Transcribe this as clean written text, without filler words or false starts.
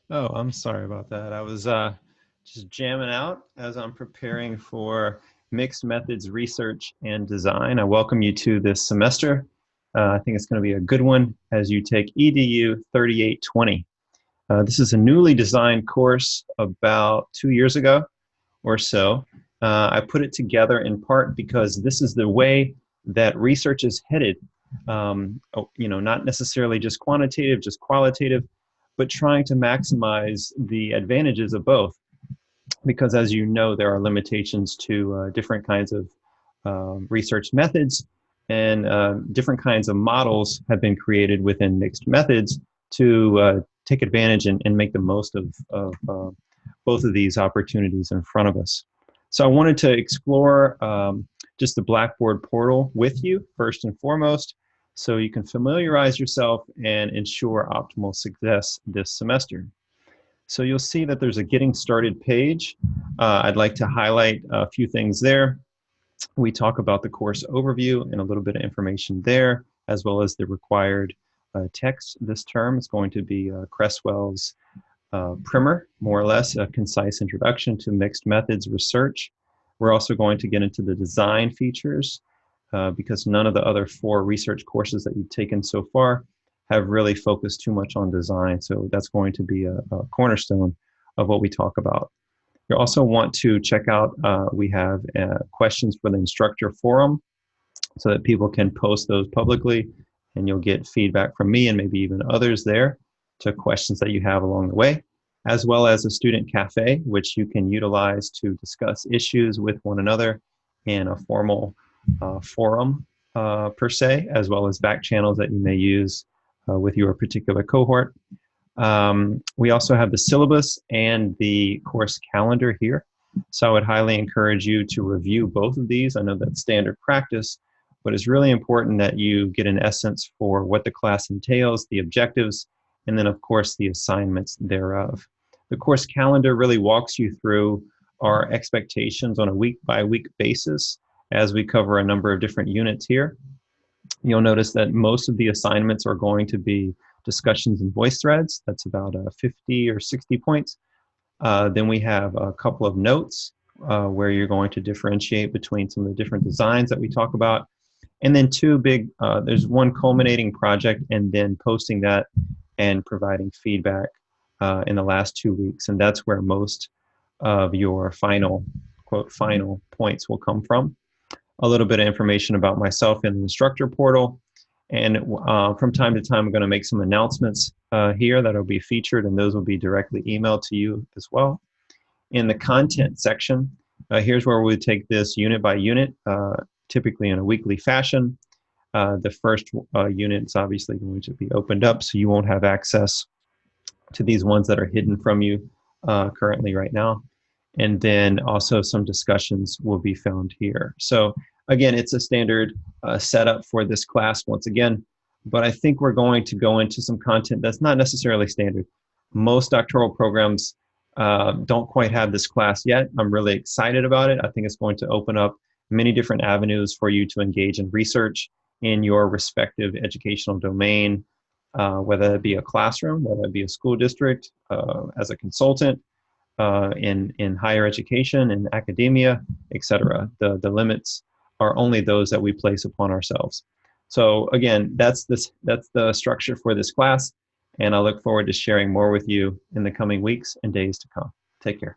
Oh, I'm sorry about that. I was just jamming out as I'm preparing for mixed methods research and design. I welcome you to this semester. I think it's going to be a good one as you take EDU 3820. This is a newly designed course about 2 years ago or so. I put it together in part because this is the way that research is headed. Not necessarily just quantitative, just qualitative, but trying to maximize the advantages of both. Because as you know, there are limitations to different kinds of research methods, and different kinds of models have been created within mixed methods to take advantage and make the most of both of these opportunities in front of us. So I wanted to explore just the Blackboard portal with you first and foremost, so you can familiarize yourself and ensure optimal success this semester. So you'll see that there's a getting started page. I'd like to highlight a few things there. We talk about the course overview and a little bit of information there, as well as the required text this term. It's going to be Cresswell's primer, more or less, a concise introduction to mixed methods research. We're also going to get into the design features because none of the other 4 research courses that you've taken so far have really focused too much on design. So that's going to be a cornerstone of what we talk about. You also want to check out, we have questions for the instructor forum so that people can post those publicly, and you'll get feedback from me and maybe even others there to questions that you have along the way, as well as a student cafe, which you can utilize to discuss issues with one another in a formal forum per se, as well as back channels that you may use with your particular cohort. We also have the syllabus and the course calendar here. So I would highly encourage you to review both of these. I know that's standard practice, but it's really important that you get an essence for what the class entails, the objectives, and then of course the assignments thereof. The course calendar really walks you through our expectations on a week-by-week basis as we cover a number of different units here. You'll notice that most of the assignments are going to be discussions and voice threads. That's about 50 or 60 points. Then we have a couple of notes where you're going to differentiate between some of the different designs that we talk about. And then there's one culminating project and then posting that and providing feedback in the last 2 weeks. And that's where most of your final, quote, final points will come from. A little bit of information about myself in the instructor portal. And from time to time, I'm going to make some announcements here that will be featured, and those will be directly emailed to you as well. In the content section, here's where we take this unit by unit, typically in a weekly fashion. The first unit is obviously going to be opened up, so you won't have access to these ones that are hidden from you currently right now. And then also some discussions will be found here. So again, it's a standard setup for this class once again, but I think we're going to go into some content that's not necessarily standard. Most doctoral programs don't quite have this class yet. I'm really excited about it. I think it's going to open up many different avenues for you to engage in research in your respective educational domain, whether it be a classroom, whether it be a school district, as a consultant, in higher education, in academia, etc. The limits are only those that we place upon ourselves. So again, that's the structure for this class, and I look forward to sharing more with you in the coming weeks and days to come. Take care.